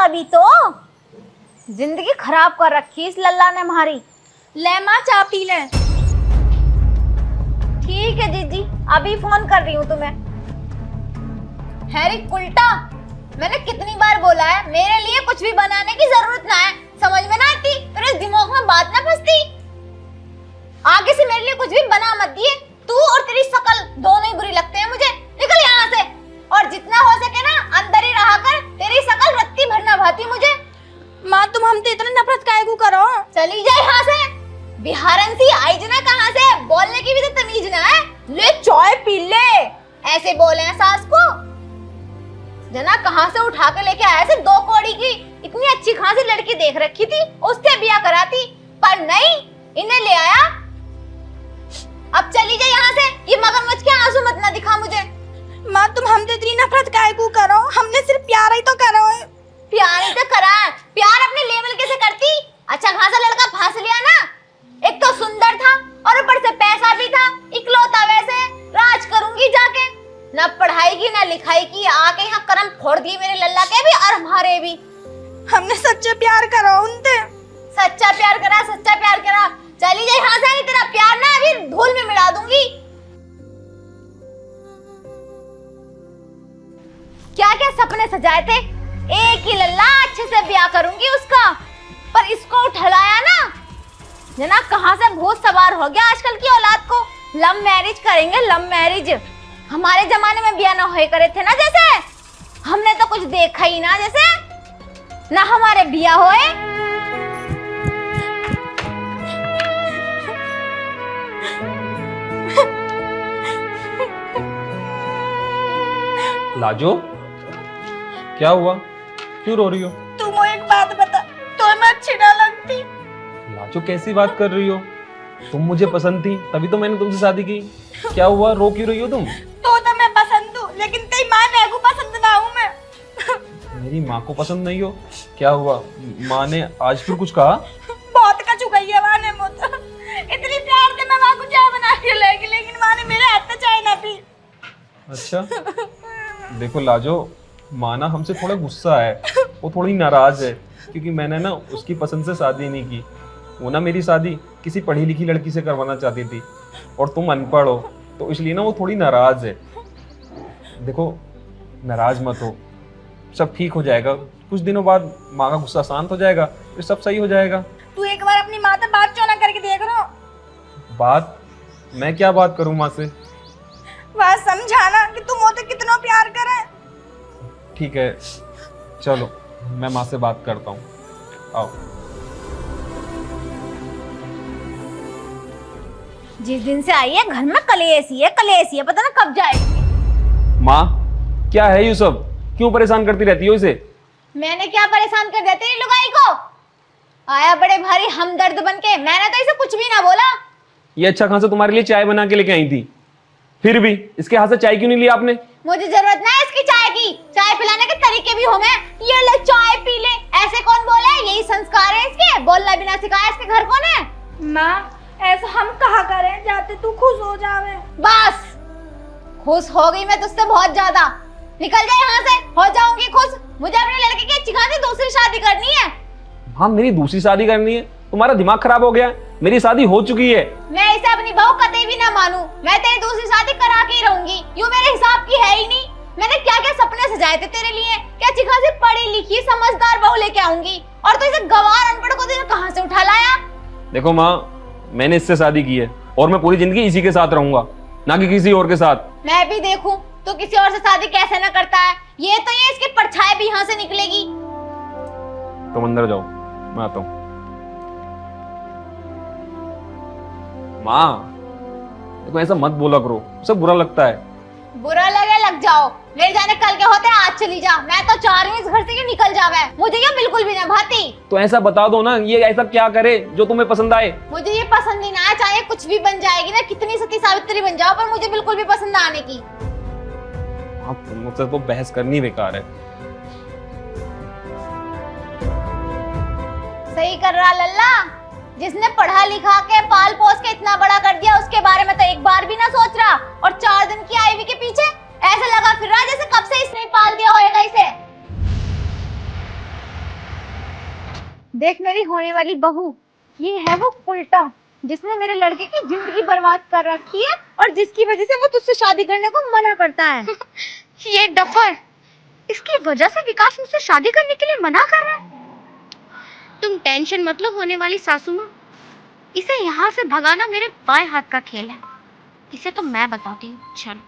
तभी तो जिंदगी खराब कर रखी इस लल्ला ने हमारी। ले माँ चाय पी ले। ठीक है जीजी, अभी फोन कर रही हूँ तुम्हें। हैरी उल्टा, मैंने कितनी बार बोला है मेरे लिए कुछ भी बनाने की जरूरत ना है, समझ में ना आती? तेरे दिमाग में बात ना फंसती? आगे से मेरे लिए कुछ भी बना मत दिए। तू और तेरी शकल दोनों ही बुरी लगते हैं मुझे। निकल यहाँ से, और जितना हो सके ना अंदर ही रहा कर। तेरी शकल रत्ती भर ना भाती मुझे। माँ तुम हमसे इतना नफरत काहे को करो? चली जाए यहाँ से। बिहारन सी आई जना कहाँ से? बोलने की भी तो तमीज ना है। ले चाय पी ले, ऐसे बोले हैं सास को। जना कहाँ से उठा के लेके आया से 2 कौड़ी की इतनी अच्छी खासी लड़की देख रखी थी, उससे ब्याह कराती, पर नहीं, इन्हें ले आया। अब चली जाए यहाँ से। ये मगरमच्छ के आंसू मत ना दिखा मुझे। माँ तुम हमसे इतनी नफरत काहे को करो? हमने सिर्फ प्यार ही तो करो है। प्यार ही तो करा, प्यार अपने लेवल के से करती। अच्छा खासा लड़का फांस लिया ना, एक तो सुंदर था और ऊपर से पैसा भी था, इकलौता। वैसे राज करूंगी जाके, ना पढ़ाई की ना लिखाई की, आके यहाँ कर्म फोड़ दिए मेरे लल्ला के भी और हमारे भी। हमने सच्चा प्यार करो उनसे। सच्चा प्यार करा, सच्चा प्यार करा। चली जाए यहाँ से, तेरा प्यार ना अभी धूल में मिला दूंगी। क्या क्या सपने सजाए थे, एक ही लल्ला, अच्छे से ब्याह करूंगी उसका, पर इसको उठलाया ना। जना कहाँ से भूत सवार हो गया आजकल की औलाद को। लव मैरिज करेंगे, लव मैरिज। हमारे जमाने में ब्याह ना होए करे थे ना, जैसे हमने तो कुछ देखा ही ना, जैसे ना हमारे ब्याह होए। लाजो, क्या हुआ? क्यों रो रही हो? तू मुझे एक बात बता, तो मैं अच्छी ना लगती? लाजो कैसी बात कर रही हो? तुम मुझे पसंद थी तभी तो मैंने तुमसे शादी की। क्या हुआ, रो क्यों रही हो तुम? तो मैं पसंद हूँ, लेकिन तेरी माँ ने को पसंद ना हूँ मैं। मेरी माँ को पसंद नहीं हो? क्या हुआ, माँ ने आज फिर कुछ कहा? बहुत का चुकाई है माँ ने मुझे। इतनी प्यार से मैं माँ को चाय बना के लेगी, लेकिन माँ ने मेरे हाथ से चाय ना पी। अच्छा देखो लाजो, माँ ना हमसे थोड़ा गुस्सा है, वो थोड़ी नाराज है क्योंकि मैंने ना उसकी पसंद से शादी नहीं की। वो ना मेरी शादी किसी पढ़ी लिखी लड़की से करवाना चाहती थी और तुम अनपढ़ हो, तो इसलिए ना वो थोड़ी नाराज है। देखो नाराज मत हो, सब ठीक हो जाएगा। कुछ दिनों बाद माँ का गुस्सा शांत हो जाएगा, फिर सब सही हो जाएगा। तू एक बार अपनी माँ से बात क्यों ना करके देख लो? बात? मैं क्या बात करूँ माँ से? बात समझाना कि तुम मुझसे कितना प्यार करे। ठीक है चलो, मैं माँ से बात करता हूँ। आओ। जिस दिन से आई है घर में कलेसी है, कलेसी है, पता ना कब जाएगी। माँ क्या है ये सब, क्यों परेशान करती रहती हो इसे? मैंने क्या परेशान कर देती है लुगाई को? आया बड़े भारी हमदर्द बनके, मैंने तो इसे कुछ भी ना बोला। ये अच्छा खासा तुम्हारे लिए चाय बना के लेके आई थी, फिर भी इसके हाथ से चाय क्यों नहीं लिया आपने? मुझे जरूरत ना है इसकी चाय की, चाय पिलाने के तरीके भी हो मैं। ये ले चाय पी ले, ऐसे कौन बोला है? यही संस्कार है इसके, बोलना बिना सिखाया इसके घर कौन है? माँ ऐसा हम कहा करें, जाते तू खुश हो जावे। बस खुश हो गई मैं तुझसे बहुत ज्यादा। निकल जाए यहाँ से, हो जाऊंगी खुश। मुझे अपने लड़के की अच्छी खासी दूसरी शादी करनी है। हाँ मेरी दूसरी शादी करनी है? तुम्हारा दिमाग खराब हो गया, मेरी शादी हो चुकी है। मैं इसे अपनी बहू कतई भी ना मानूं, मैं तेरी दूसरी शादी करा के ही रहूंगी। यूं मेरे हिसाब की है ही नहीं। मैंने क्या क्या सपने सजाए थे तेरे लिए, क्या अच्छी खासी पढ़ी लिखी समझदार बहू लेके आऊंगी, और तो इसे गवार अनपढ़ को तुझे कहां से उठा लाया? देखो माँ, मैंने इससे शादी की है और मैं पूरी जिंदगी इसी के साथ रहूंगा, ना कि किसी और के साथ। मैं भी देखूं तो किसी और से शादी कैसे ना करता है। ये तो ये इसकी परछाई भी यहाँ से निकलेगी। तुम अंदर जाओ, मैं आता हूँ। माँ देखो ऐसा मत बोला करो, सब बुरा लगता है। बुरा लगे लग जाओ, मेरे जाने कल के होते आज चली जा। मैं तो चाह रही हूँ इस घर से कि निकल जावे, मुझे ये बिल्कुल भी ना भाती। तो ऐसा बता दो ना, ये ऐसा क्या करे जो तुम्हें पसंद आए? मुझे ये पसंद ही ना है, चाहे कुछ भी बन जाएगी ना, कितनी सती सावित्री बन जाओ, पर मुझे बिल्कुल भी पसंद ना आने की। हाँ तुमसे तो बहस करनी बेकार है। सही कर रहा लल्ला, जिसने पढ़ा लिखा के पाल पोस के इतना बड़ा कर दिया, उसके बारे में तो एक बार भी ना सोच रहा, और 4 दिन की आईवी के पीछे। ऐसे लगा फिर रहा जैसे कब से इसने पाल दिया होएगा इसे। देख मेरी होने वाली बहू, ये है वो उल्टा जिसने मेरे लड़के की जिंदगी बर्बाद कर रखी है और जिसकी वजह से वो तुझसे शादी करने को मना करता है। ये डफर, इसकी वजह से विकास मुझसे शादी करने के लिए मना कर रहा है। तुम टेंशन मत लो होने वाली सासू माँ, इसे यहाँ से भगाना मेरे बाएं हाथ का खेल है। इसे तो मैं बताती हूँ। चलो।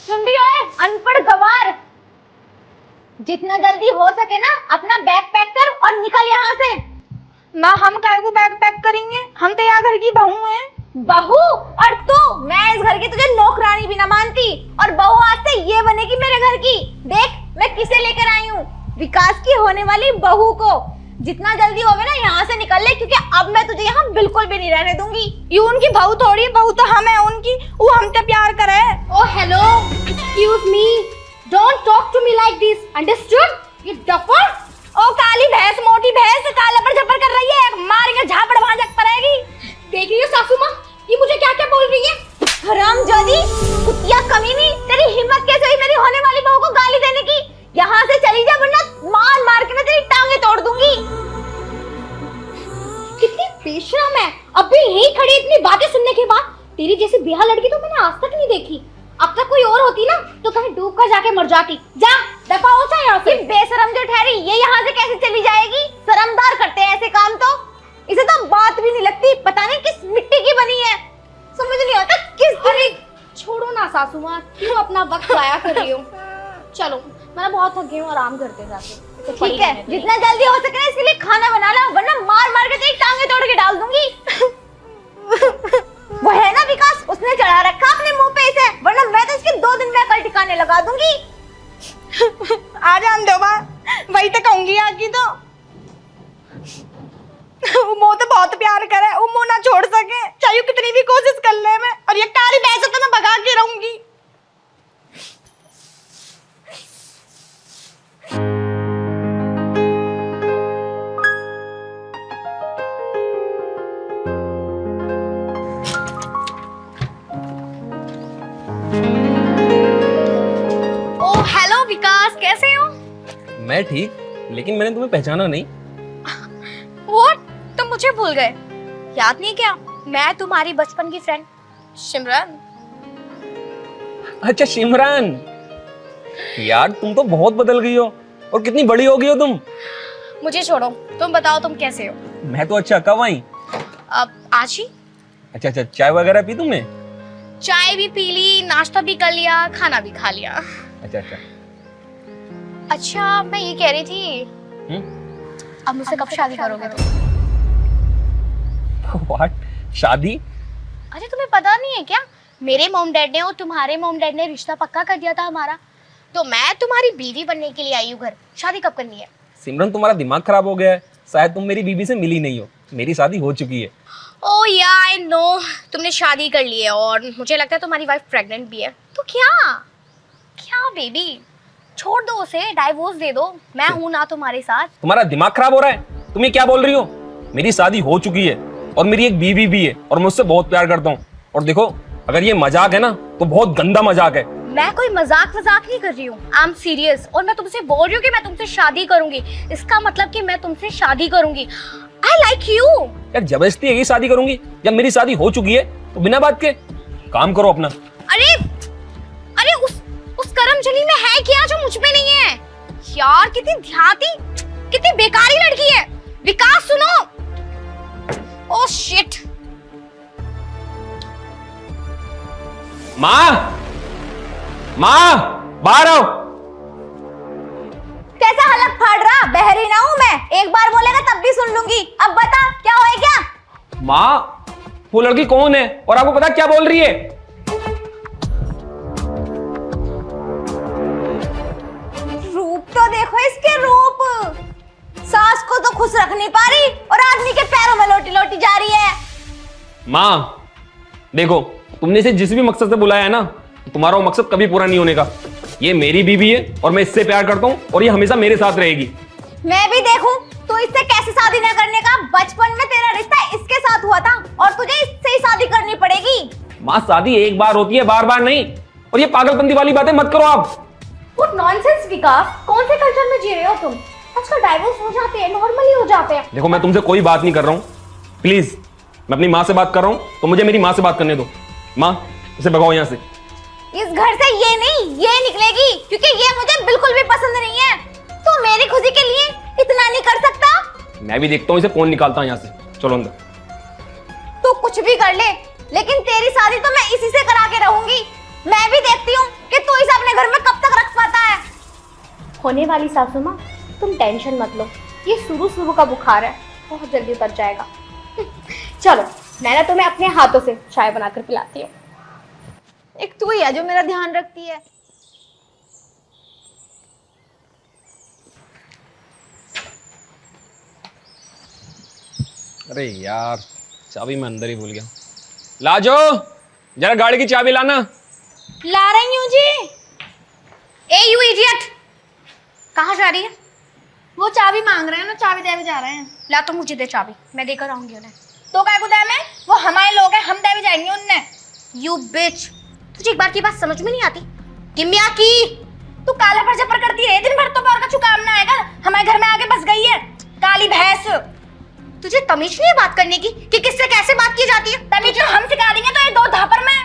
सुन रही हो अनपढ़ गवार, जितना जल्दी हो सके ना अपना बैग पैक कर और निकल यहाँ से। माँ हम काहे को बैग पैक करेंगे, हम तो यहाँ घर की बहू हैं। बहू और तू, मैं इस घर की तुझे नौकरानी भी ना मानती और बहू आज से ये बनेगी मेरे घर की। देख मैं किसे लेकर आई हूँ, विकास की होने वाली बहू को। जितना जल्दी होवे ना यहाँ से निकल ले, क्योंकि अब मैं तुझे यहाँ बिल्कुल भी नहीं रहने दूंगी। ये उनकी बहू थोड़ी है, बहू तो हम है उनकी, वो हमसे प्यार करे। Oh hello, excuse me, don't talk to me like this, understood? You duffer. ओ काली भैंस, मोटी भैंस काले पर झपड़ कर रही है, मारेंगे झापड़ भाजक पड़ेगी। देख रही हो सासू माँ, ये मुझे क्या क्या बोल रही है? हरामजादी, कुतिया कमीनी, तेरी हिम्मत कैसे हुई मेरी होने वाली बहू को गाली देने की? यहाँ से चली जा वरना मार मार के मैं तेरी टांगे तोड़ दूंगी। कितनी बेशरम है, अब भी यहीं खड़ी इतनी बातें सुनने के बाद। तेरी जैसी बेहा लड़की तो मैंने आज तक नहीं देखी। अब तक कोई और होती ना तो कहीं डूब कर जाके मर जाती। जा दफा हो जाए यहाँ से। बेशरम जो ठहरी, ये यहाँ से कैसे चली जाएगी? शर्मदार करते हैं ऐसे काम तो। इसे तो बात भी नहीं लगती, पता नहीं किस मिट्टी की बनी है, समझ नहीं आता किस तरह। छोड़ो ना सासू माँ, क्यों अपना वक्त जाया कर रही हो? चलो मैं बहुत थक गई हूँ, आराम करते जाके। ठीक है, जितना जल्दी हो सके इसके लिए खाना बना ला, वरना मार मार के तेरी टांगे तोड़ के डाल दूंगी। वो है ना विकास, उसने चढ़ा रखा अपने मुंह पे इसे, वरना मैं तो इसके 2 दिन में अकल ठिकाने लगा दूंगी। आ जान दो माँ, वही तो कहूंगी आगे तो। वो तो बहुत प्यार करे, वो मुंह ना छोड़ सके, चाहे कितनी भी कोशिश कर ले मैं, और ये काली भैंस तो मैं भगा के रहूंगी। ओ हेलो विकास, कैसे हो? मैं ठीक, लेकिन मैंने तुम्हें पहचाना नहीं। व्हाट, तुम मुझे भूल गए? याद नहीं क्या, मैं तुम्हारी बचपन की फ्रेंड सिमरन। अच्छा सिमरन, यार तुम तो बहुत बदल गई हो, और कितनी बड़ी हो गई हो तुम। मुझे छोड़ो, तुम बताओ तुम कैसे हो? मैं तो अच्छा, कब आई? अब आज ही। अच्छा अच्छा, चाय वगैरह पी तुमने? चाय भी पी ली, नाश्ता भी कर लिया, खाना भी खा लिया। अच्छा अच्छा। अच्छा मैं ये कह रही थी, अब मुझसे कब शादी करोगे तुम? व्हाट, शादी? अरे तुम्हें पता नहीं है क्या, मेरे मॉम डैड ने और तुम्हारे मॉम डैड ने रिश्ता पक्का कर दिया था हमारा, तो मैं तुम्हारी बीवी बनने के लिए आई हूँ घर। शादी कब करनी है? सिमरन तुम्हारा दिमाग खराब हो गया है, शायद तुम मेरी बीवी से मिली नहीं हो। मेरी शादी हो चुकी है। ओह या आई नो, तुमने शादी कर ली है और मुझे लगता है तुम्हारी वाइफ प्रेग्नेंट भी है। तो क्या क्या बेबी, छोड़ दो उसे, डाइवोर्स दे दो, मैं हूं ना तुम्हारे साथ। तुम्हारा दिमाग खराब हो रहा है? तुम ये क्या बोल रही हो? मेरी शादी हो चुकी है और मेरी एक बीवी भी है और मैं उससे बहुत प्यार करता हूँ। और देखो, अगर ये मजाक है ना तो बहुत गंदा मजाक है। मैं कोई मजाक नहीं कर रही हूँ, आई एम सीरियस। और मैं तुमसे बोल रही हूँ कि मैं तुमसे शादी करूंगी, इसका मतलब कि मैं तुमसे शादी करूंगी। I like you. यार जबरदस्ती है कि शादी करूंगी? जब मेरी शादी हो चुकी है तो बिना बात के काम करो अपना। अरे अरे उस करमजली में है क्या जो मुझ पे नहीं है? यार कितनी ध्याती, कितनी बेकारी लड़की है। विकास सुनो। Oh shit. माँ, माँ बाहर आओ। कैसा हलक फाड़ रहा? बहरी ना हूँ मैं, एक बार बोलेगा तब भी सुन लूंगी। अब बता क्या होए क्या? माँ, वो लड़की कौन है और आपको पता क्या बोल रही है? रूप तो देखो इसके रूप, सास को तो खुश रख नहीं पा रही और आदमी के पैरों में लोटी लोटी जा रही है। माँ देखो, तुमने इसे जिस भी मकसद से बुलाया है ना, तुम्हारा वो मकसद कभी पूरा नहीं होने का। ये मेरी बीवी है और मैं इससे प्यार करता हूँ और ये हमेशा मेरे साथ रहेगी। मैं भी देखूं तू इससे कैसे शादी न करने का। बचपन में तेरा रिश्ता इसके साथ हुआ था और तुझे इससे ही शादी करनी पड़ेगी। माँ शादी एक बार होती है, बार बार नहीं। और ये पागलपंती वाली बातें मत करो आप। What nonsense विकास, कौन से कल्चर में जी रहे हो तुम? आजकल डाइवोर्स हो जाते हैं, नॉर्मली हो जाते हैं। देखो मैं तुमसे कोई बात नहीं कर रहा हूँ, प्लीज। मैं अपनी माँ से बात कर रहा हूँ तो मुझे मेरी माँ से बात करने दो। माँ, इसे भगाओ यहाँ से। इस घर से ये नहीं, ये निकलेगी, क्योंकि ये मुझे बिल्कुल भी पसंद नहीं है। तू मेरी खुशी के लिए इतना नहीं कर सकता? मैं भी देखता हूँ इसे कौन निकालता है यहाँ से। चलो अंदर। तू कुछ भी कर ले, लेकिन तेरी शादी तो मैं इसी से करा के रहूंगी। मैं भी देखती हूँ कि तू इसे अपने घर में कब तक रख पाता है। होने वाली सासू माँ, तुम टेंशन मत लो, ये शुरू का बुखार है, बहुत जल्दी उतर जाएगा। चलो, मैं ना तुम्हें अपने हाथों से चाय बनाकर पिलाती हूँ। एक तू ही है जो मेरा ध्यान रखती है। अरे यार, चाबी मैं अंदर ही भूल गया। लाजो, जरा गाड़ी की चाबी लाना। ला रही हूँ जी। ए यू इडियट, कहाँ जा रही है? वो चाबी मांग रहे हैं ना, चाबी देने जा रहे हैं। ला तो मुझे दे चाबी, मैं देकर आऊंगी उन्हें। तो काय को दे में? वो हमारे लोग हैं, हम दे जाएंगे उनने। यू बिच, तुझे एक बार की बात समझ में नहीं आती? किमिया की तू काला पर जपर करती रहे दिन भर, तो बार का चुकाम ना आएगा। हमारे घर में आके बस गई है काली भैंस। तुझे तमीज नहीं है बात करने की कि किससे कैसे बात की जाती है? तमीज जो हम सिखा देंगे तो ये दो धापर में।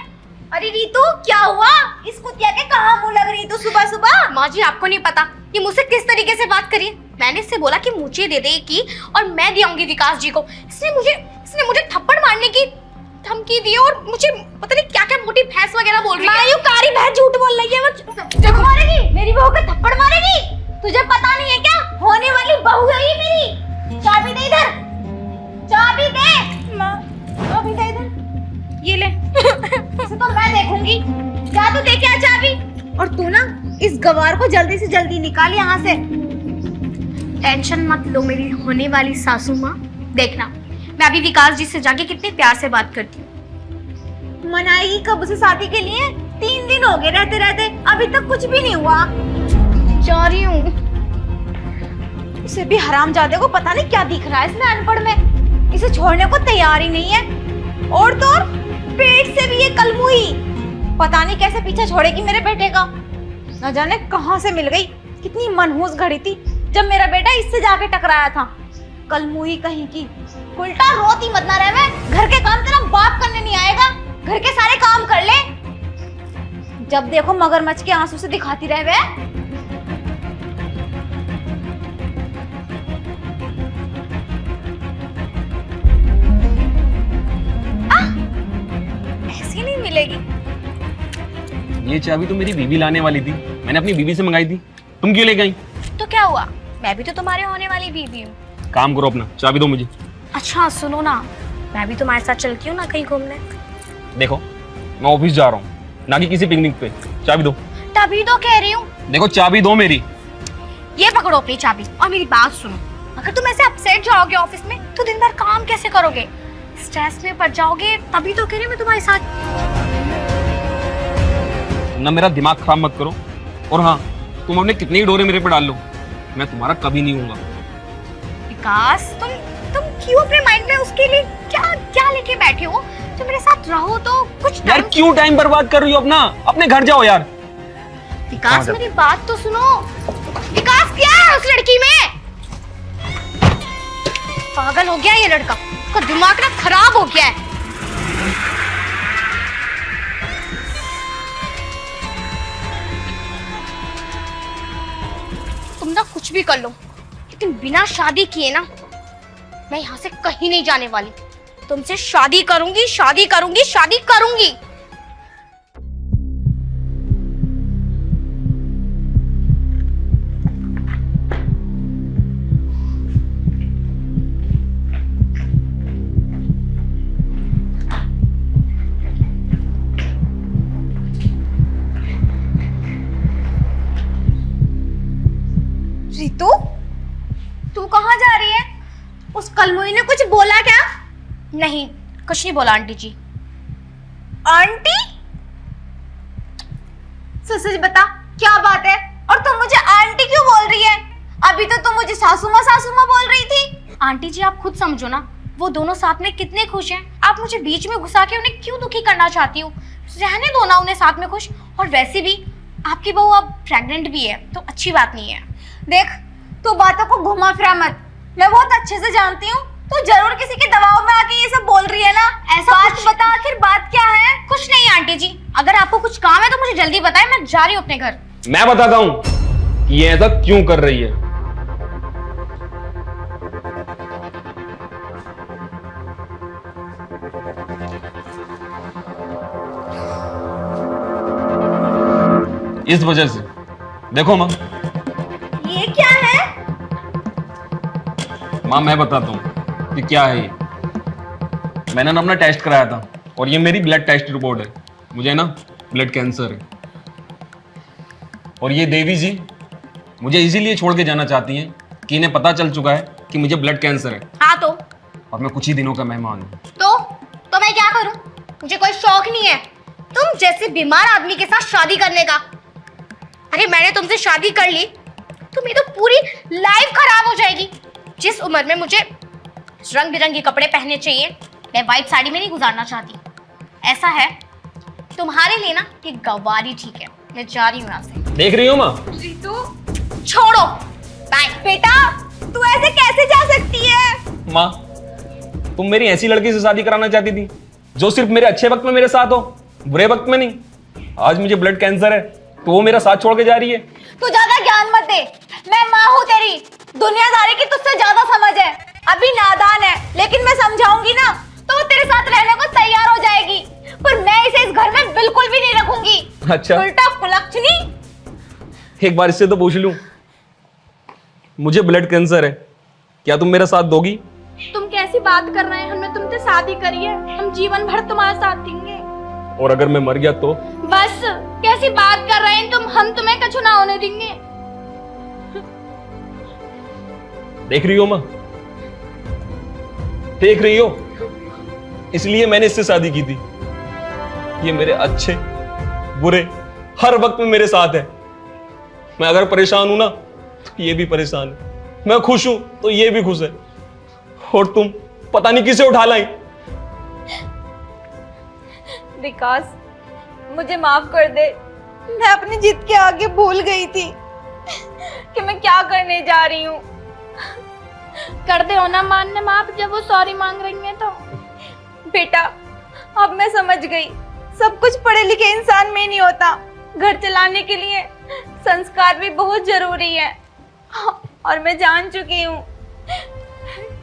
अरे रीतू, क्या हुआ? इस कुतिया के कहाँ मुंह लग रही तू सुबह सुबह? माँ जी, आपको नहीं पता कि मुझसे किस तरीके से बात करी। मैंने इससे बोला कि मुझे दे दे की और मैं दे आऊंगी विकास जी को। इसने मुझे थप्पड़ मारने की धमकी दी और मुझे पता नहीं क्या क्या मोटी भैंस वगैरह बोल रही है। मायूं, कारी भैंस झूठ बोल रही है। वो देखो, मारेगी मेरी बहू को, थप्पड़ मारेगी। तुझे पता नहीं है क्या? होने वाली बहू है ये मेरी। चाबी दे इधर, चाबी दे। माँ, चाबी दे इधर, ये ले। इसे तो मैं देखूंगी। जा तू दे के आ चाबी। और तू ना इस गवार को जल्दी से जल्दी निकाल यहाँ से। टेंशन मत लो मेरी होने वाली सासू माँ, देखना मैं अभी विकास जी से जाके कितने प्यार से बात करती हूँ। मनाएगी कब उसे शादी के लिए? 3 दिन हो गए रहते रहते, अभी तक कुछ भी नहीं हुआ। जा रही हूँ। इसे भी हरामजादे को पता नहीं क्या दिख रहा है इसमें अनपढ़ में, इसे छोड़ने को तैयार ही नहीं है। और तो और पेट से भी ये कलमुई, पता नहीं कैसे पीछा छोड़ेगी मेरे बेटे का। न जाने कहां से मिल गई, कितनी मनहूस घड़ी थी जब मेरा बेटा इससे जाके टकराया था। कलमुई कहीं की। उल्टा रोती मत ना रहे, मैं घर के काम तेरा बाप करने नहीं आएगा। घर के सारे काम कर ले, जब देखो मगरमच्छ के आंसू से दिखाती रहे वे। ऐसी नहीं मिलेगी। ये चाबी तो मेरी बीवी लाने वाली थी, मैंने अपनी बीवी से मंगाई थी। तुम क्यों ले गई? तो क्या हुआ, मैं भी तो तुम्हारे होने वाली बीवी हूँ। काम करो अपना, चाबी दो मुझे। अच्छा सुनो ना, मैं भी तुम्हारे साथ चलती हूँ ना कहीं घूमने। देखो मैं ऑफिस जा रहा हूँ, ना कि किसी पिकनिक पे। चाबी दो। तभी तो कह रही हूँ, देखो चाबी दो मेरी। ये पकड़ो अपनी चाबी और मेरी बात सुनो। अगर तुम ऐसे अपसेट जाओगे ऑफिस में तो दिन भर काम कैसे करोगे? स्ट्रेस में पड़ जाओगे। तभी तो कह रही हूँ मैं तुम्हारे साथ। ना मेरा दिमाग खराब मत करो। और हाँ, तुम अपने कितने ही डोरे मेरे पे डाल लो, मैं तुम्हारा कभी नहीं हूँगा। विकास, तुम क्यों अपने माइंड में उसके लिए क्या लेके बैठे हो? तो मेरे साथ रहो तो कुछ यार टाइम। क्यों टाइम बर्बाद कर रही हो अपना? अपने घर जाओ यार। विकास मेरी बात तो सुनो। विकास, क्या है उस लड़की में? पागल हो गया ये लड़का, उसका दिमाग ना खराब हो गया है। तुम ना कुछ भी कर लो, लेकिन बिना शादी किए ना मैं यहाँ से कहीं नहीं जाने वाली। तुमसे शादी करूंगी, शादी करूंगी, शादी करूंगी। रितु, तू कहाँ जा रही है? उस कलमुई ने कुछ बोला क्या? नहीं, कुछ नहीं बोला आंटी जी। आंटी? सच बता, क्या बात है? और तुम मुझे आंटी क्यों बोल रही है? अभी तो तुम मुझे सासू माँ बोल रही थी। आंटी जी आप खुद समझो ना, वो दोनों साथ में कितने खुश हैं। आप मुझे बीच में घुसा के उन्हें क्यों दुखी करना चाहती हो? रहने दो ना उन्हें साथ में खुश। और वैसे भी आपकी बहू अब प्रेग्नेंट भी है तो अच्छी बात नहीं है। देख, तू बातों को घुमा फिरा मत। मैं बहुत अच्छे से जानती हूँ तू जरूर किसी के दबाव में आके ये सब बोल रही है ना। ऐसा बात बता, आखिर बात क्या है? कुछ नहीं आंटी जी, अगर आपको कुछ काम है तो मुझे जल्दी बताएं, मैं जा रही हूँ अपने घर। मैं बताता हूँ कि ये ऐसा क्यों कर रही है। इस वजह से। देखो माँ, ये क्या है? माँ मैं बताता हूँ कि क्या है ये। मैंने ना अपना टेस्ट कराया था और ये मेरी ब्लड टेस्ट रिपोर्ट है। मुझे ना ब्लड कैंसर है और ये देवी जी मुझे इसीलिए छोड़ के जाना चाहती हैं कि इन्हें पता चल चुका है कि मुझे ब्लड कैंसर है हाँ तो और मैं कुछ ही दिनों का मेहमान हूँ। तो मैं क्या करूं? मुझे कोई शौक नहीं है तुम जैसे बीमार आदमी के साथ शादी करने का। अरे मैंने तुमसे शादी कर ली तो मेरी तो पूरी लाइफ खराब हो जाएगी। जिस उम्र में मुझे रंग बिरंगे कपड़े पहनने चाहिए, मैं व्हाइट साड़ी में नहीं गुजारना चाहती। ऐसा है तुम्हारे लिए ना ये गवारी ठीक है। मैं जा रही हूँ यहाँ से। देख रही हो माँ? रितु, छोड़ो, बाय। बेटा तू ऐसे कैसे जा सकती है? माँ, तुम मेरी ऐसी लड़की से शादी कराना चाहती थी जो सिर्फ मेरे अच्छे वक्त में मेरे साथ हो, बुरे वक्त में नहीं। आज मुझे ब्लड कैंसर है तो वो मेरा साथ छोड़ के जा रही है। तू ज्यादा ज्ञान मत दे। मैं माँ हूँ तेरी, दुनियादारी की तुझसे ज्यादा समझ है। अभी नादान है, लेकिन मैं समझाऊंगी ना तो वो तेरे साथ रहने को तैयार हो जाएगी। पर मैं इसे इस घर में बिल्कुल भी नहीं रखूंगी। अच्छा, उल्टा कुलक्षणी। एक बार इससे तो पूछ लूं, मुझे ब्लड कैंसर है, क्या तुम मेरा साथ दोगी? तुम कैसी बात कर रहे हैं? हमने तुमसे शादी करी है, हम जीवन भर तुम्हारा साथ देंगे। और अगर मैं मर गया तो? बस कैसी बात कर रहे हैं तुम? हम तुम्हें कछु ना होने देंगे। देख रही हो माँ, देख रही हो? इसलिए मैंने इससे शादी की थी। ये मेरे अच्छे बुरे हर वक्त में मेरे साथ है। मैं अगर परेशान हूं ना तो ये भी परेशान है, मैं खुश हूं तो ये भी खुश है। और तुम पता नहीं किसे उठा लाई। विकास, मुझे माफ कर दे। मैं अपनी जिद के आगे भूल गई थी कि मैं क्या करने जा रही हूँ। कर दे हो ना मानने माफ जब वो सॉरी मांग रही हैं तो। बेटा, अब मैं समझ गई, सब कुछ पढ़े लिखे इंसान में नहीं होता। घर चलाने के लिए संस्कार भी बहुत जरूरी है। और मैं जान चुकी हूँ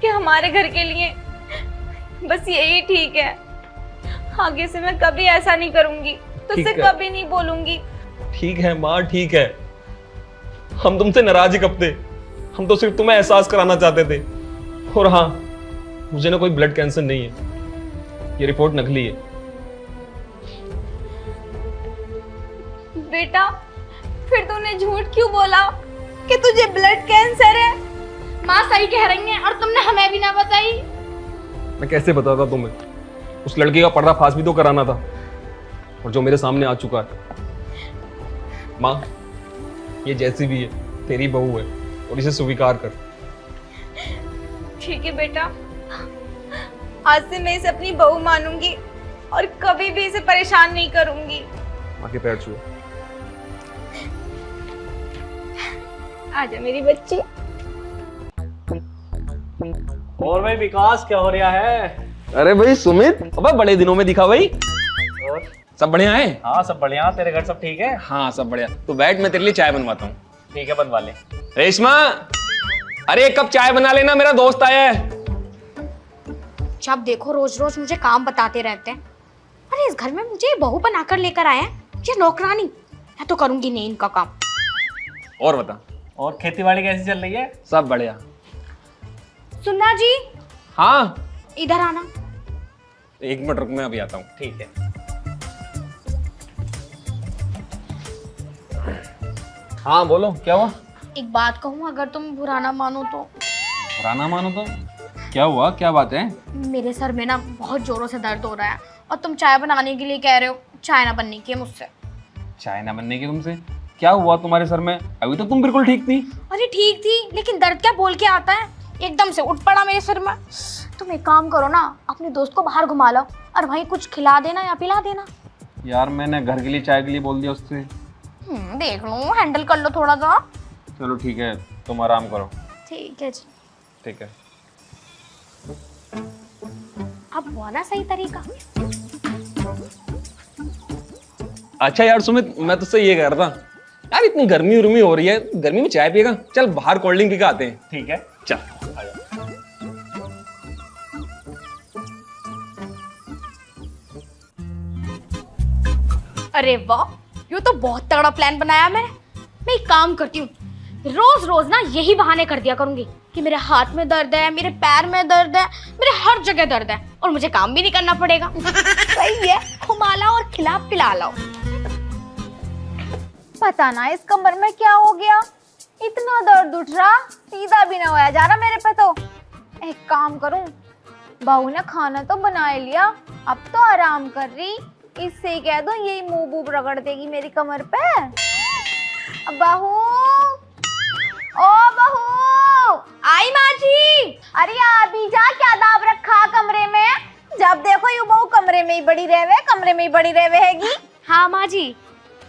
कि हमारे घर के लिए बस यही ठीक है। आगे से मैं कभी ऐसा नहीं करूंगी, तुझसे कभी नहीं बोलूंगी। ठीक है माँ, ठीक है। हम तुमसे नाराज ही कब थे? हम तो सिर्फ तुम्हें एहसास कराना चाहते थे। और हाँ, मुझे ना कोई ब्लड कैंसर नहीं है, ये रिपोर्ट नकली है। बेटा, फिर तूने झूठ क्यों बोला कि तुझे ब्लड कैंसर है? माँ सही कह रही है और तुमने हमें भी ना बताई। मैं कैसे बताता तुम्हें? उस लड़के का पर्दाफाश भी तो कराना था, और जो मेरे सामने आ चुका है। माँ, ये जैसी भी है तेरी बहू है और इसे स्वीकार कर। ठीक है बेटा, आज से मैं इसे अपनी बहू मानूंगी और कभी भी इसे परेशान नहीं करूंगी। आके पैर छुओ। आजा मेरी बच्ची। और भाई विकास, क्या हो रहा है? अरे भाई सुमित, अबे बड़े दिनों में दिखा भाई। और सब बढ़िया है? हाँ सब बढ़िया। तेरे घर सब ठीक है? हाँ सब बढ़िया। तो बैठ, मैं तेरे लिए चाय बनवाता हूँ। ठीक है, बनवा ले। रेशमा, अरे एक कप चाय बना लेना, मेरा दोस्त आया है। जब देखो रोज रोज मुझे काम बताते रहते हैं। अरे इस घर में मुझे ये बहू बनाकर लेकर आए हैं, ये नौकरानी। मैं तो करूंगी नहीं इनका काम। और बता, और खेती बाड़ी कैसी चल रही है? सब बढ़िया। सुनना जी, हाँ इधर आना। एक मिनट रुक, मैं अभी आता हूँ। ठीक है। हाँ बोलो, क्या हुआ? एक बात कहूँ, अगर तुम बुरा ना मानो तो। बुरा ना मानो तो? क्या हुआ, क्या बात है? मेरे सर में ना बहुत जोरों से दर्द हो रहा है और तुम चाय बनाने के लिए कह रहे हो। चाय ना बनने की है मुझसे। चाय ना बनने की तुमसे? क्या हुआ तुम्हारे सर में? अभी तो तुम बिल्कुल ठीक थी। अरे ठीक थी, लेकिन दर्द क्या बोल के आता है, एकदम से उठ पड़ा मेरे सर में। तुम एक काम करो ना, अपने दोस्त को बाहर घुमा लो और वहीं कुछ खिला देना या पिला देना। यार मैंने घर के लिए चाय के लिए बोल दिया उससे। देख लो, हैंडल कर लो थोड़ा सा। चलो ठीक है, तुम आराम करो। ठीक है जी। ठीक है। अब हुआ ना सही तरीका। अच्छा यार सुमित, मैं तुझसे ये कह रहा था यार, इतनी गर्मी उर्मी हो रही है, गर्मी में चाय पिएगा? चल बाहर कोल्ड ड्रिंक पी के आते हैं। ठीक है, चल। अरे वाह, ये तो बहुत तगड़ा प्लान बनाया मैंने। मैं एक काम करती हूँ, रोज रोज ना यही बहाने कर दिया करूंगी कि मेरे हाथ में दर्द है, मेरे पैर में दर्द है, मेरे हर जगह दर्द है, और मुझे काम भी नहीं करना पड़ेगा। सही है, घुमा लाओ और खिला पिला लाओ। पता ना इस कमर में क्या हो गया, इतना दर्द उठ रहा, सीधा भी ना होया जा रहा मेरे पे। तो एक काम करूं, बहू ने खाना तो बना ही लिया, अब तो आराम कर रही, इससे ही कह दो यही मुंह बूब रगड़ देगी मेरी कमर पे। अब बहू, ओ बहू, आई माँ जी। अरे अभी जा, क्या दाब रखा कमरे में? जब देखो यू बहू कमरे में ही बड़ी रहवे, कमरे में ही बड़ी रहवे हैगी। हाँ माँ जी।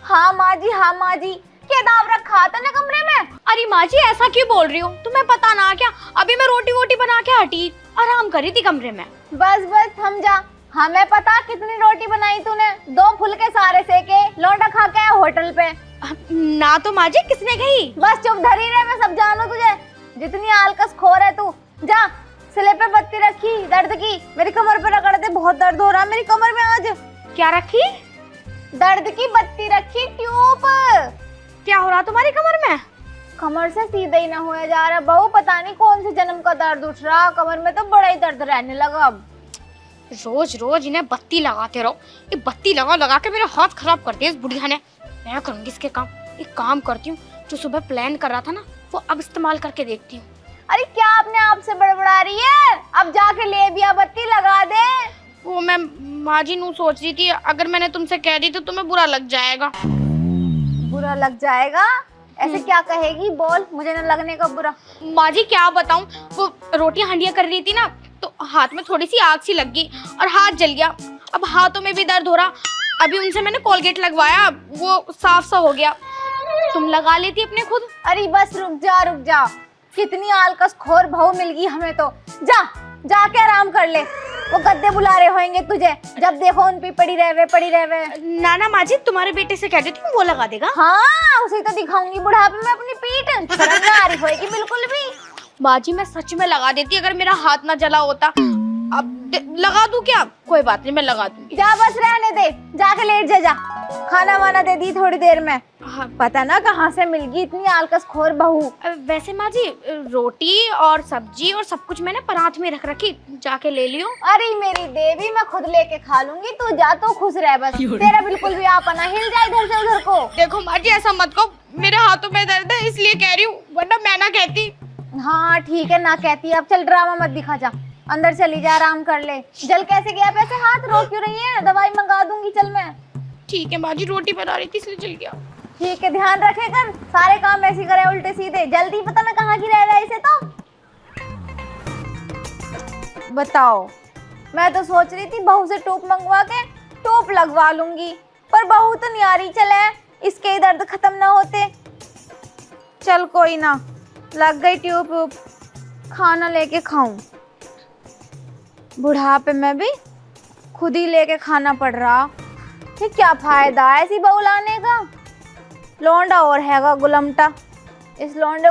हाँ माँ जी, हाँ माँ जी, क्या दाब रखा था ना कमरे में? अरे माँ जी, ऐसा क्यों बोल रही हो? तुम्हें पता ना क्या, अभी मैं रोटी वोटी बना के हटी, आराम कर रही थी कमरे में। बस बस थम जा, हमें पता कितनी रोटी बनाई तूने, 2 फुलके सारे सेके, लौंडा खा के आया होटल पे। ना तो माँ जी, किसने कही? बस चुप धरी रहे, मैं सब जानू तुझे, जितनी आलकस खोर है तू। जा, सिले पे बत्ती रखी दर्द की, मेरी कमर पे रगड़ दे, बहुत दर्द हो रहा मेरी कमर में आज। क्या रखी? दर्द की बत्ती रखी, ट्यूब। क्या हो रहा तुम्हारी कमर में? कमर से सीधा ही ना होया जा रहा बहू, पता नहीं कौन से जन्म का दर्द उठ रहा, कमर में तो बड़ा ही दर्द रहने लगा अब। रोज रोज इन्हें बत्ती लगाते रहो, ये बत्ती लगा लगा के मेरा हाथ खराब कर दिया इस बुढ़िया ने। मैं करूंगी इसके काम। एक काम करती हूँ, जो सुबह प्लान कर रहा था ना, वो अब इस्तेमाल करके देखती हूँ। अरे क्या अपने आप से बड़बड़ा रही है, अब जाके ले भी आ बत्ती लगा दे। वो मैं माँ जी नू सोच रही थी, अगर मैंने तुमसे कह दी तो तुम्हें बुरा लग जाएगा। बुरा लग जाएगा? ऐसे क्या कहेगी, बोल, मुझे न लगने का बुरा। माँ जी क्या बताऊँ, वो रोटियां हंडिया कर रही थी ना, तो हाथ में थोड़ी सी आग सी लग गई और हाथ जल गया। अब हाथों में भी दर्द हो रहा, अभी उनसे मैंने कोलगेट लगवाया, वो साफ सा हो गया। तुम लगा लेती अपने खुद। अरे बस रुक जा रुक जा, कितनी आलकस खोर बहू मिल गई हमें तो। जा, जाके आराम कर ले, वो गद्दे बुला रहे होंगे तुझे, जब देखो उन पे पड़ी रहवे। नाना माँ जी, तुम्हारे बेटे से कह देती हूँ, वो लगा देगा। हाँ, उसे तो दिखाऊंगी बुढ़ापे में अपनी पीठ, शर्म ना आ रही होगी बिल्कुल भी। माँ जी मैं सच में लगा देती अगर मेरा हाथ ना जला होता। अब लगा दूं क्या? कोई बात नहीं, मैं लगा दूंगी। जा, बस रहने दे, जाके लेट जा। खाना वाना दे दी थोड़ी देर में। हाँ। पता ना कहाँ से मिल गई इतनी आलकस खोर बहू। वैसे माँ जी, रोटी और सब्जी और सब कुछ मैंने परात में रख रखी, जाके ले लियो। अरे मेरी देवी, मैं खुद लेके खा लूंगी, तू जा तो खुश रह बस। तेरा बिल्कुल भी आपा ना हिल जाए इधर से उधर को। देखो माँ जी, ऐसा मत कहो, मेरे हाथों में दर्द है इसलिए कह रही हूँ, वरना मैं ना कहती। हाँ ठीक है, ना कहती। अब चल ड्रामा मत दिखा, जा अंदर चली जा, आराम कर ले। जल कैसे गया पैसे हाथ, रो क्यों रही है? दवाई मंगा दूंगी, चल मैं। ठीक है माँ जी, रोटी बना रही थी इसलिए जल गया। ठीक है, ध्यान रखे कर, सारे काम ऐसे करे उल्टे सीधे, जल्दी पता ना कहाँ की रह रहा है इसे तो। बताओ, मैं तो सोच रही थी बहू से टोप मंगवा के टोप लगवा लूंगी, पर बहू तो नहीं आ रही। चले, इसके ही दर्द खत्म ना होते। चल कोई ना, लग गई ट्यूब, खाना लेके खाऊं। बुढ़ापे में भी खुद ही लेके खाना पड़ रहा, ये क्या फायदा है ऐसी बहू लाने का। लौंडा और हैगा गुलमटा, इस लौंडे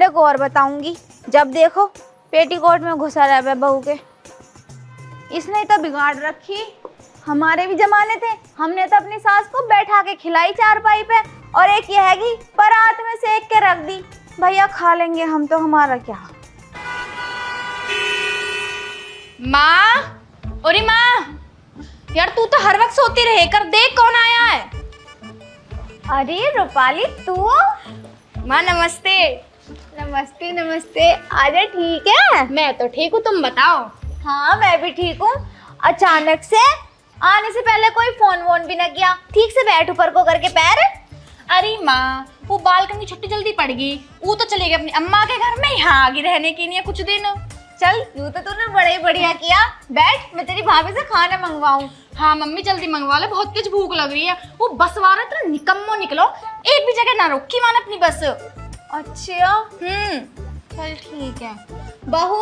को और बताऊंगी, जब देखो पेटीकोट में घुसा रहा बहू के। इसने तो बिगाड़ रखी। हमारे भी जमाने थे, हमने तो अपनी सास को बैठा के खिलाई चारपाई पे, और एक ये हैगी परात में सेक के रख दी। भैया खा लेंगे हम तो, हमारा क्या। माँ, अरे माँ, यार तू तो हर वक्त सोती रहे कर, देख कौन आया है। अरे रूपाली तू? माँ नमस्ते। नमस्ते नमस्ते, आजा। ठीक है? मैं तो ठीक हूँ, तुम बताओ। हाँ मैं भी ठीक हूँ। अचानक से आने से पहले कोई फोन वोन भी न किया, ठीक से बैठ ऊपर को करके पैर। अरे माँ, वो बालकनी छुट्टी जल्दी पड़ गई, वो तो चली गई अपनी अम्मा के घर में, यहाँ आ गई रहने के लिए कुछ दिन। चल यूं तो तूने बड़ा ही बढ़िया किया। बैठ, मैं तेरी भाभी से खाना मंगवाऊं। हाँ मम्मी जल्दी मंगवा ले, बहुत तेज भूख लग रही है। वो बस वाला इतना निकम्मो निकलो, एक भी जगह ना रोकी माने अपनी बस। अच्छा चल ठीक है। बहू,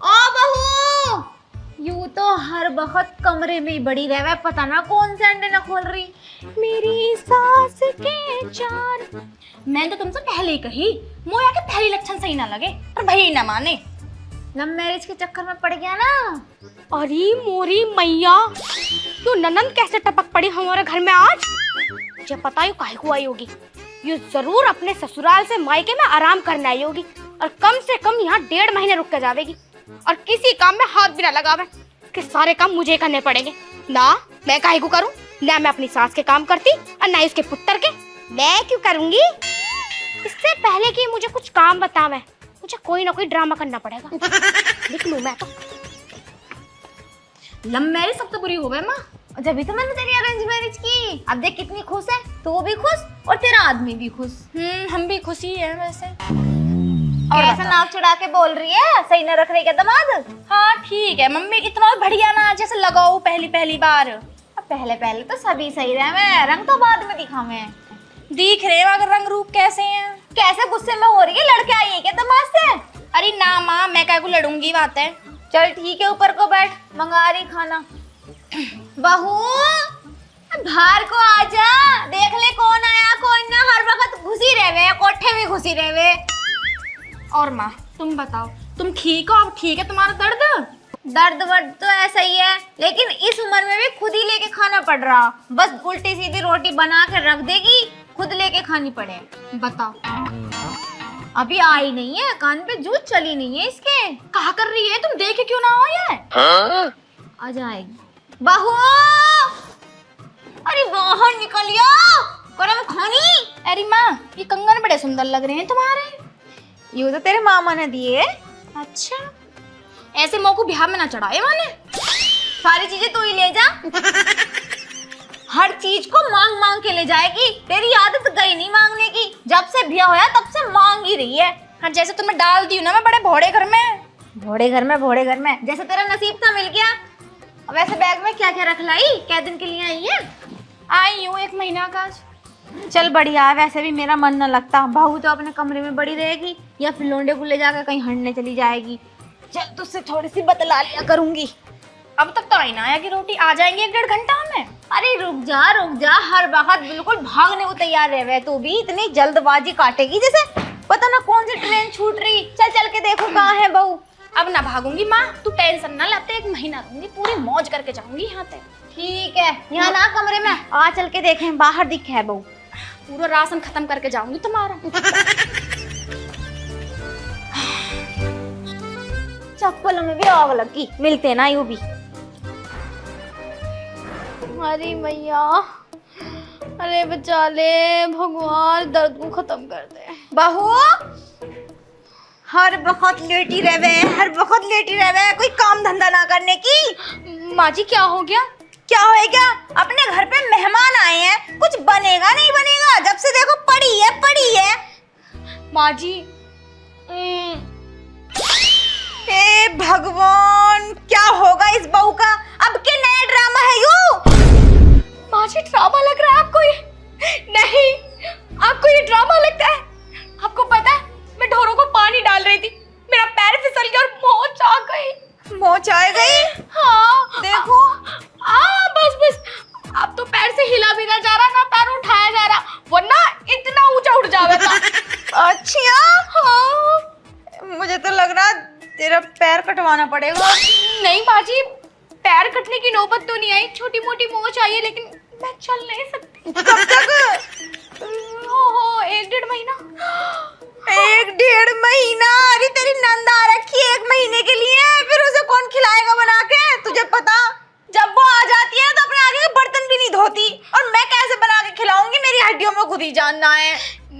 ओ बहू, यूं तो हर वक्त कमरे में ही बड़ी रहे, पता ना कौन से अंडे ना खोल रही। मेरी सास के चार, मैंने तो तुमसे पहले ही कही मोया के पहली लक्षण सही ना लगे, पर भाई ना माने। लव मैरिज के चक्कर में पड़ गया ना। अरे मोरी मैया, तू ननंद कैसे टपक पड़ी हमारे घर में आज? मुझे पता है काहे को आई होगी। ये जरूर अपने ससुराल से मायके में आराम करने आई होगी और कम से कम यहाँ 1.5 महीने रुक के जावेगी और किसी काम में हाथ भी ना लगावे। इसके सारे काम मुझे करने पड़ेंगे ना। मैं काहे को करूँ? ना मैं अपनी सास के काम करती और ना उसके पुत्र के। मैं क्यों करूंगी? इससे पहले कि मुझे कुछ काम बतावे, मुझे कोई ना कोई ड्रामा करना पड़ेगा। लिख लूं मैं तो। लव मैरिज सब तो बुरी हो गए माँ। जब तो मैंने तेरी अरेंज मैरिज की। अब देख कितनी खुश है, तू भी खुश और तेरा आदमी भी खुश। हम भी खुशी है वैसे। और ऐसा नाक चढ़ा के बोल रही है, सही न रख रही क्या दामाद? हाँ ठीक है मम्मी, इतना बढ़िया ना जैसे लगाओ पहली बार। अब पहले तो सभी सही रहे, मैं रंग तो बाद में दिखावे। दिख रहे मगर रंग रूप कैसे हैं? कैसे गुस्से में हो रही है? लड़के आई है क्या दामाद से? अरे ना माँ, मैं काय को लड़ूंगी बात है। चल ठीक है, ऊपर को बैठ, मंगा रही खाना। बहू बाहर को आजा, देख ले कौन आया कौन ना। हर वक्त घुसी रहे, कोठे में घुसी रहे। और माँ तुम बताओ, तुम ठीक हो? अब ठीक है तुम्हारा दर्द? दर्द वर्द तो ऐसा ही है, लेकिन इस उम्र में भी खुद ही लेके खाना पड़ रहा। बस उल्टी सीधी रोटी बना के रख देगी, खुद लेके खानी पड़े। बताओ। अभी आई नहीं है, कान पे जूझ चली नहीं है इसके। कहा कर रही है? तुम देखे क्यों ना हो यार? आ जाएगी। बहू, अरे बाहर निकलियो, गरम खानी। अरे माँ, ये कंगन बड़े सुंदर लग रहे हैं तुम्हारे। ये तो तेरे मामा ने दिए। अच्छा, ऐसे मौके को बिहार में ना चढ़ाए माने। सारी चीजें तू ही ले जा। हर चीज को मांग मांग के ले जाएगी। तेरी आदत गई नहीं मांगने की। जब से ब्याह होया तब से मांग ही रही है। हाँ जैसे तुम्हें डाल दी ना मैं बड़े भोड़े घर में। भोड़े घर में जैसे तेरा नसीब था मिल गया। वैसे बैग में क्या क्या रख लाई? क्या दिन के लिए आई है? आई हूँ 1 महीना का। चल बढ़िया है, वैसे भी मेरा मन न लगता। बहू तो अपने कमरे में बड़ी रहेगी या फिर लोंडे को ले जाकर कहीं हंडने चली जाएगी। चल तुझसे थोड़ी सी बतला लिया करूंगी। अब तक तो आई ना आया कि रोटी आ जाएंगे 1-1.5 घंटा में। अरे रुक जा, हर वक्त बिल्कुल भागने को तैयार रहे। तू भी इतनी जल्दबाजी काटेगी जैसे पता ना कौन सी ट्रेन छूट रही। चल के देखो कहाँ है बहू। अब ना भागूंगी माँ, तू टेंशन ना लेते। 1 महीना रहूंगी, पूरी मौज करके जाऊंगी यहाँ तक। ठीक है, यहाँ ना कमरे में आ, चल के देखें बाहर दिखे है बहू। पूरा राशन खत्म करके जाऊंगी तुम्हारा। चप्पलों में भी आग लगी, मिलते ना यू भी। अरे मैया, अरे बचा ले भगवान, दर्द को खत्म कर दे। बहू हर वक्त लेटी रहे, कोई काम धंधा ना करने की। माँ जी क्या हो गया? क्या होएगा? अपने घर पे मेहमान आए हैं, कुछ बनेगा नहीं बनेगा। जब से देखो पड़ी है। माँ जी हे भगवान, क्या होगा इस बहू का? अब के नया ड्रामा है यू? माँ जी ड्रामा लग रहा है आपको ये? नहीं, आपको ये ड्रामा लगता है? आपको पता है मैं ढोरों को पानी डाल रही थी, मेरा पैर फिसल गया और मोच आ गई। मोच आ गई? हाँ देखो। बस अब तो पैर से हिला भी ना जा रहा, ना पैर उठाया जा रहा, वरना इतना ऊंचा उठ जाएगा। अच्छा हाँ, मुझे तो लग रहा तेरा पैर कटवाना पड़ेगा। नहीं बाजी, पैर कटने की नौबत तो नहीं आई, छोटी मोटी मोच आई है, लेकिन मैं चल नहीं सकती। कब तक? 1-1.5 महीना। 1-1.5 महीना? अरे तेरी नंद आ रखी है 1 महीने के लिए, फिर उसे कौन खिलाएगा बना के? तुझे पता, जब वो आ जाती है तो अपने आगे के बर्तन भी नहीं धोती, और मैं कैसे बना के खिलाऊंगी? मेरी हड्डियों में खुद ही जानना है।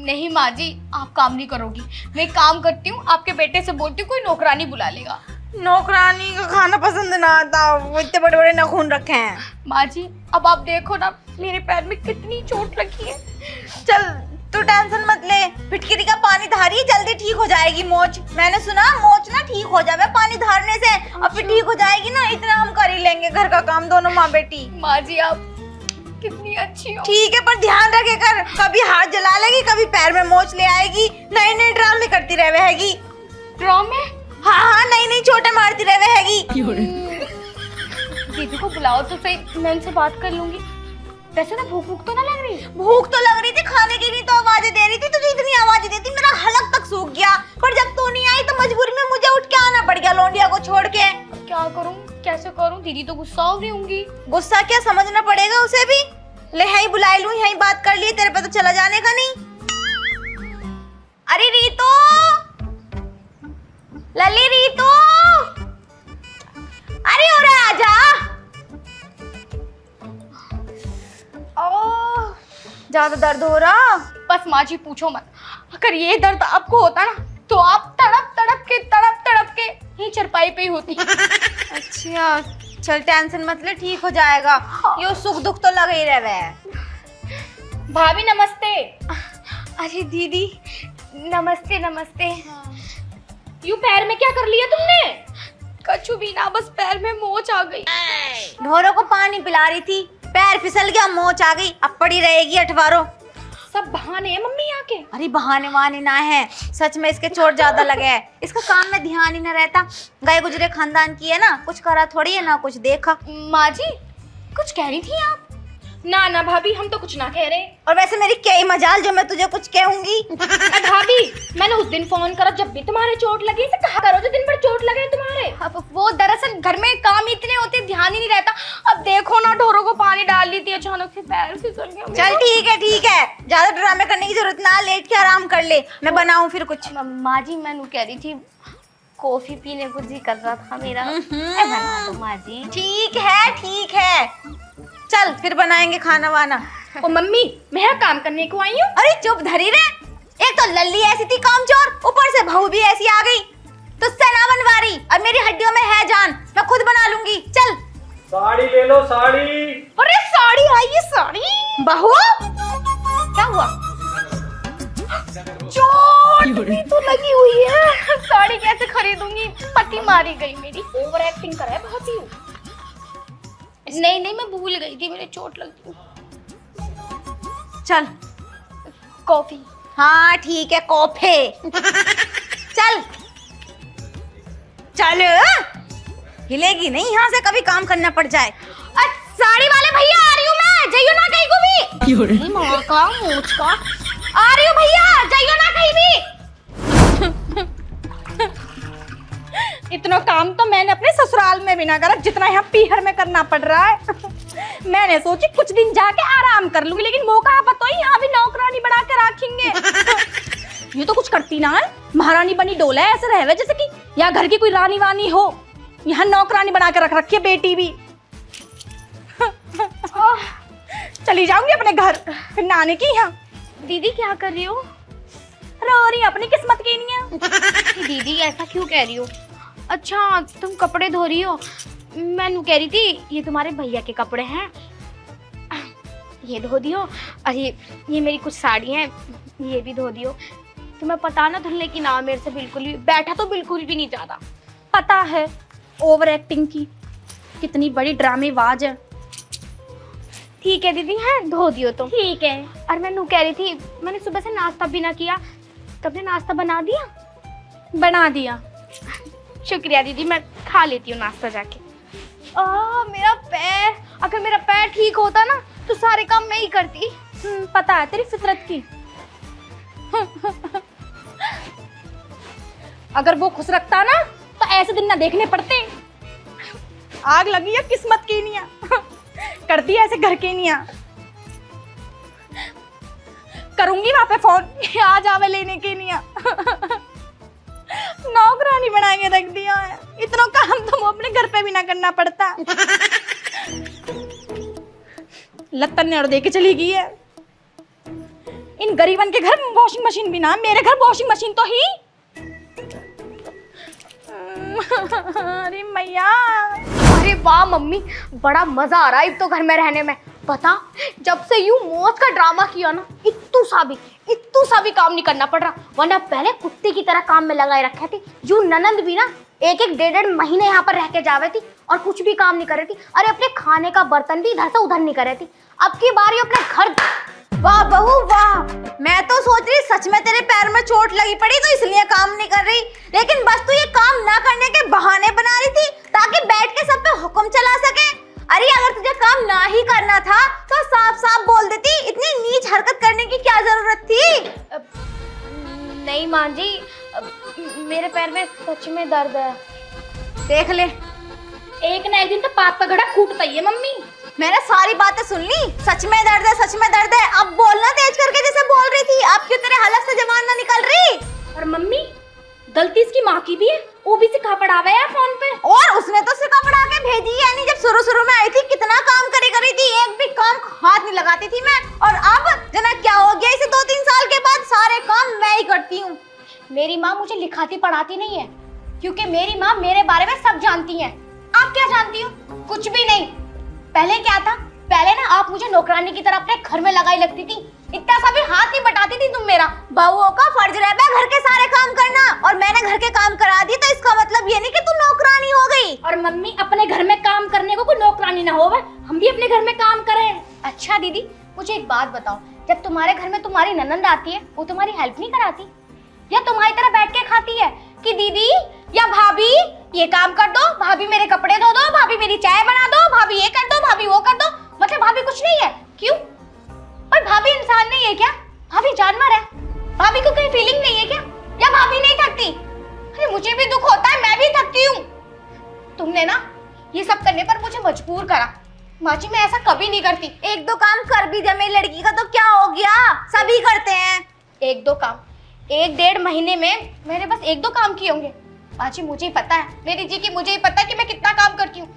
नहीं माँ जी, आप काम नहीं करोगी। मैं काम करती हूँ, आपके बेटे से बोलती हूँ कोई नौकरानी बुला लेगा। नौकरानी का खाना पसंद ना आता, वो इतने बड़े बड़े नाखून रखे हैं। माँ जी अब आप देखो ना, मेरे पैर में कितनी चोट लगी है। चल तू टेंशन मत ले, फिटकिरी का पानी धारी जल्दी ठीक हो जाएगी मोच। मैंने सुना मोच ना ठीक हो जावे पानी धारने से, अब फिर ठीक हो जाएगी ना, इतना हम कर ही लेंगे घर का काम दोनों माँ बेटी। माँ जी आप कितनी अच्छी हो। ठीक है पर ध्यान रखे कर, कभी हाथ जला लेगी कभी पैर में मोच ले आएगी, नई नई ड्रामे करती रहेगी। ड्रामे? हाँ नई नई छोटे मारती रहेगी। दीदी को बुलाओ तो सही, मैं उनसे बात कर लूंगी। वैसे ना भूख तो ना लग रही? भूख तो लग रही थी, खाने की नहीं तो आवाजें दे रही थी, तुझे इतनी आवाजें देती मेरा हलक तक सूख गया, पर जब तू नहीं आई तो मजबूरी में मुझे उठ के आना पड़ गया लौंडिया को छोड़ के। क्या करूं, कैसे करूं? दीदी तो गुस्सा हो रही होंगी। गुस्सा क्या, समझना पड़ेगा उसे भी। ले यहीं बुला लूं, यहीं बात कर लिए, तेरे पे तो चला जाने का नहीं। अरे रीतू, लली रीतू, अरे और आजा। ज्यादा दर्द हो रहा? बस माँ जी पूछो मत, अगर ये दर्द आपको होता ना तो आप तड़प तड़प के यहीं चरपाई पे ही होती। अच्छा चल टेंशन मत ले, ठीक हो जाएगा। यो सुख दुख तो लगे ही रहे। भाभी नमस्ते। अरे दीदी नमस्ते नमस्ते। यू पैर में क्या कर लिया तुमने? कछु भी ना, बस पैर में मोच आ गई। ढोरों को पानी पिला रही थी, पैर फिसल गया, मोच आ गई, अब पड़ी रहेगी अठवारो। सब बहाने हैं मम्मी यहाँ के। अरे बहाने वहाने ना है, सच में इसके चोट ज्यादा लगे है, इसका काम में ध्यान ही ना रहता। गए गुजरे खानदान की है ना, कुछ करा थोड़ी है ना कुछ देखा। माँ जी कुछ कह रही थी आप? ना ना भाभी हम तो कुछ ना कह रहे। और वैसे मेरी क्या ही मजाल जो मैं तुझे कुछ कहूंगी। भाभी मैंने उस दिन फोन करा जब भी तुम्हारे चोट लगी, इसे कहा करो जो दिन भर चोट लगे तुम्हारे। अब वो दरअसल घर में काम इतने होते ध्यान ही नहीं रहता। अब देखो ना ढोरों को पानी डाल ली थी, अचानक से पैर फिसल गया। चल ठीक है, ज्यादा ड्रामे करने की जरूरत ना, लेट के आराम कर ले, मैं बनाऊं फिर कुछ। माँ जी मैं कह रही थी कॉफी पीने को जी कर रहा था मेरा। बना दो माँ जी। ठीक है चल फिर बनाएंगे खाना वाना। ओ मम्मी मैं यहाँ काम करने को आई हूँ। अरे चुप धरी रे, एक तो लल्ली ऐसी थी कामचोर, ऊपर से बहू भी ऐसी आ गई, तुझसे ना बनवारी। अब मेरी हड्डियों में है जान, मैं खुद बना लूंगी। चल साड़ी ले लो साड़ी। अरे साड़ी आई है साड़ी। बहू क्या हुआ? चोट भी तो लगी हुई है, साड़ी कैसे खरीदूंगी? पति मारी गई मेरी, ओवर एक्टिंग कर रहा है बहुत ही। नहीं मैं भूल गई थी, मेरे चोट लगी। चल कॉफी। हाँ ठीक है कॉफी। चल हिलेगी नहीं यहाँ से, कभी काम करना पड़ जाए। साड़ी वाले भैया आ रही हूँ मैं, जाइयो ना कहीं को भी। माँ का मोच का आ रही हूँ भैया, जाइयो ना कहीं भी। इतना काम तो मैंने अपने ससुराल में भी ना करा जितना यहाँ पीहर में करना पड़ रहा है। मैंने सोची कुछ दिन जाके आराम कर लूंगी, लेकिन मौका पता ही यहाँ भी नौकरानी बना के रखेंगे। ये तो कुछ करती ना है, महारानी बनी डोला है, ऐसे रहे जैसे कि यहाँ घर की कोई रानी वानी हो। यहाँ नौकरानी बना के रख रखी है बेटी भी। चली जाऊंगी अपने घर, फिर नानी की यहाँ। दीदी क्या कर रही हो? रो रही अपनी किस्मत की नहीं। दीदी ऐसा क्यों कह रही हो? अच्छा तुम कपड़े धो रही हो? मैं कह रही थी ये तुम्हारे भैया के कपड़े हैं, ये धो दियो। और ये मेरी कुछ साड़ी हैं, ये भी धो दियो। तुम्हें पता ना धुलने की ना, मेरे से बिल्कुल भी बैठा तो बिल्कुल भी नहीं जाता। पता है ओवर एक्टिंग की कितनी बड़ी ड्रामेबाज है। ठीक है दीदी, हैं धो दियो तुम। ठीक है। और मैं कह रही थी मैंने सुबह से नाश्ता भी ना किया, तुमने नाश्ता बना दिया? बना दिया। शुक्रिया दीदी, मैं खा लेती हूँ नाश्ता जाके। मेरा पैर, अगर मेरा पैर ठीक होता ना तो सारे काम मैं ही करती। पता है तेरी फितरत की। अगर वो खुश रखता ना तो ऐसे दिन ना देखने पड़ते। आग लगी है किस्मत की निया। करती है ऐसे घर के निया। करूंगी वहां पे फोन, आ जावे लेने के निया। नौकरानी बना के रख दिया है, इतना काम तो वो अपने घर पे भी ना करना पड़ता। लत्तन ने और दे के चली गई है। इन गरीबन के घर वॉशिंग मशीन भी ना, मेरे घर वॉशिंग मशीन तो ही। अरे मैया, अरे वाह मम्मी, बड़ा मजा आ रहा है तो घर में रहने में। पता जब से यूं मौत का ड्रामा किया ना, इत्तू सा भी इतू सा भी काम नहीं करना पड़ रहा, वरना पहले कुत्ते की तरह काम में लगाए रखे थी। जो ननंद भी ना एक एक 1.5 महीने यहाँ पर रह के जावे थी और कुछ भी काम नहीं कर रही थी। अरे अपने खाने का बर्तन भी इधर से उधर नहीं कर रही थी। अब की बारी अपने घर। वाह बहू वाह, मैं तो सोच रही सच में तेरे पैर में चोट लगी पड़ी तो इसलिए काम नहीं कर रही, लेकिन बस तू ये काम ना करने के बहाने बना रही थी ताकि बैठ के सब पे हुक्म चला सके। अरे अगर तुझे काम ना ही करना था तो साफ साफ बोल देती, इतनी नीच हरकत करने की क्या जरूरत थी। नहीं माँ जी, मेरे पैर में सच में दर्द है। देख ले, एक ना एक दिन तो पाप का घड़ा फूटता ही है मम्मी। मैंने सारी बातें सुन ली, सच में दर्द है, सच में दर्द है। अब बोलना तेज करके जैसे बोल रही थी, अब क्यों तेरे हलक से जबान ना निकल रही। और मम्मी गलती इसकी माँ की भी है, वो भी सिखा पढ़ावे है फोन पे। और उसने तो सिखा पढ़ा के भेजी है नहीं। जब शुरू में आई थी कितना काम करी थी, एक भी काम हाथ नहीं लगाती थी मैं, और अब जना क्या हो गया, इसे 2-3 साल के बाद सारे काम मैं ही करती हूँ। मेरी माँ मुझे लिखाती पढ़ाती नहीं है, क्योंकि मेरी माँ मेरे बारे में सब जानती है। आप क्या जानती हो? कुछ भी नहीं। पहले क्या था, पहले ना आप मुझे नौकरानी की तरह अपने घर में लगाई लगती थी, इतना सा भी हाथ नहीं बटाती थी तुम मेरा। बहुओं का फर्ज रहता है घर के सारे काम करना, और मैंने घर के काम करा दिए तो इसका मतलब ये नहीं कि तू नौकरानी हो गई। और मम्मी अपने घर में काम करने को कोई नौकरानी ना हो, हम भी अपने घर में काम करें। अच्छा दीदी, मुझे एक बात बताओ, जब तुम्हारे घर में तुम्हारी ननंद आती है, वो तुम्हारी हेल्प नहीं कराती, या तुम्हारी तरह बैठ के खाती है कि दीदी या भाभी ये काम कर दो, भाभी मेरे कपड़े धो दो, भाभी मेरी चाय बना दो, भाभी ये कर दो, भाभी वो कर दो। मतलब भाभी कुछ नहीं है, क्यों? और भाभी इंसान नहीं है क्या? भाभी जानवर है। भाभी को कोई फीलिंग नहीं है क्या? या भाभी नहीं थकती? अरे मुझे भी दुख होता है, मैं भी थकती हूँ। तुमने ना ये सब करने पर मुझे मजबूर करा। माँ जी, मैं ऐसा कभी नहीं करती। 1-2 काम कर भी दे मेरी लड़की का तो क्या हो गया, सभी करते हैं। 1-2 काम 1-1.5 महीने में मैंने बस 1-2 काम किए होंगे। माँ जी मुझे ही पता है, मेरी जी की मुझे ही पता है कि मैं कितना काम करती हूँ।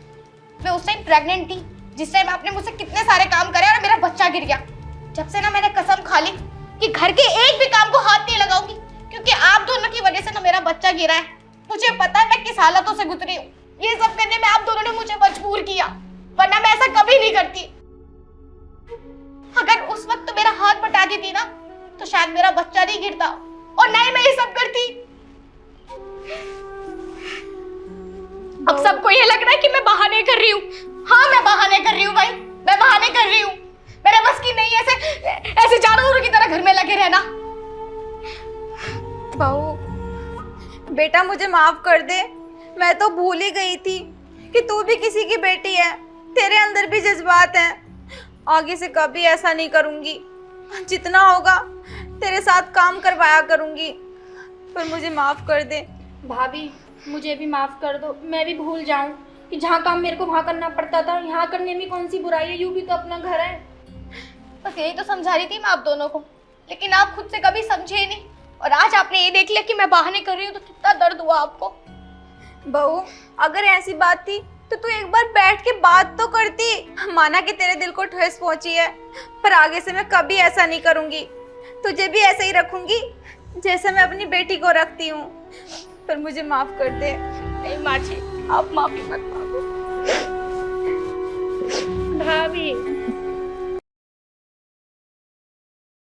मैं उस टाइम प्रेग्नेंट थी, जिस टाइम आपने मुझसे कितने सारे काम करे और मेरा बच्चा गिर गया। जब से ना मैंने कसम खा ली कि घर के एक भी काम को हाथ नहीं लगाऊंगी, क्योंकि आप दोनों की वजह से ना मेरा बच्चा गिरा है। मुझे पता है मैं किस हालातों से गुजरी हूँ। ये सब करने में आप दोनों ने मुझे मजबूर किया, वरना मैं ऐसा कभी नहीं करती। अगर उस वक्त तो मेरा हाथ बटा दी थी ना, तो शायद मेरा बच्चा नहीं गिरता और ना ही मैं ये सब करती। अब सबको ये लग रहा है कि मैं बहाने कर रही हूँ। हाँ, मैं बहाने कर रही हूँ भाई, मैं बहाने कर रही हूँ। मेरे बस की नहीं ऐसे जानवरों की तरह घर में लगे रहना। बहू बेटा मुझे माफ कर दे, मैं तो भूल ही गई थी कि तू भी किसी की बेटी है, तेरे अंदर भी जज्बात हैं। आगे से कभी ऐसा नहीं करूंगी, जितना होगा तेरे साथ काम करवाया करूंगी, पर मुझे माफ कर दे। भाभी मुझे भी माफ कर दो, मैं भी भूल जाऊं कि जहाँ काम मेरे को वहाँ करना पड़ता था, यहाँ करने में कौन सी बुराई है, यूं भी तो अपना घर है। बस यही तो समझा रही थी मैं आप दोनों को, लेकिन आप खुद से कभी समझे ही नहीं। और आज आपने ये देख लिया कि मैं बहाने कर रही हूँ, तो कितना दर्द हुआ आपको। बहू अगर ऐसी बात थी तो तू एक बार बैठ के बात तो करती। माना कि तेरे दिल को ठेस पहुंची है, पर आगे से मैं कभी ऐसा नहीं करूंगी। तुझे भी ऐसे ही रखूंगी जैसे मैं अपनी बेटी को रखती हूँ, पर मुझे माफ कर दे। नहीं माँ जी, आप माफी मत मांगो। भाभी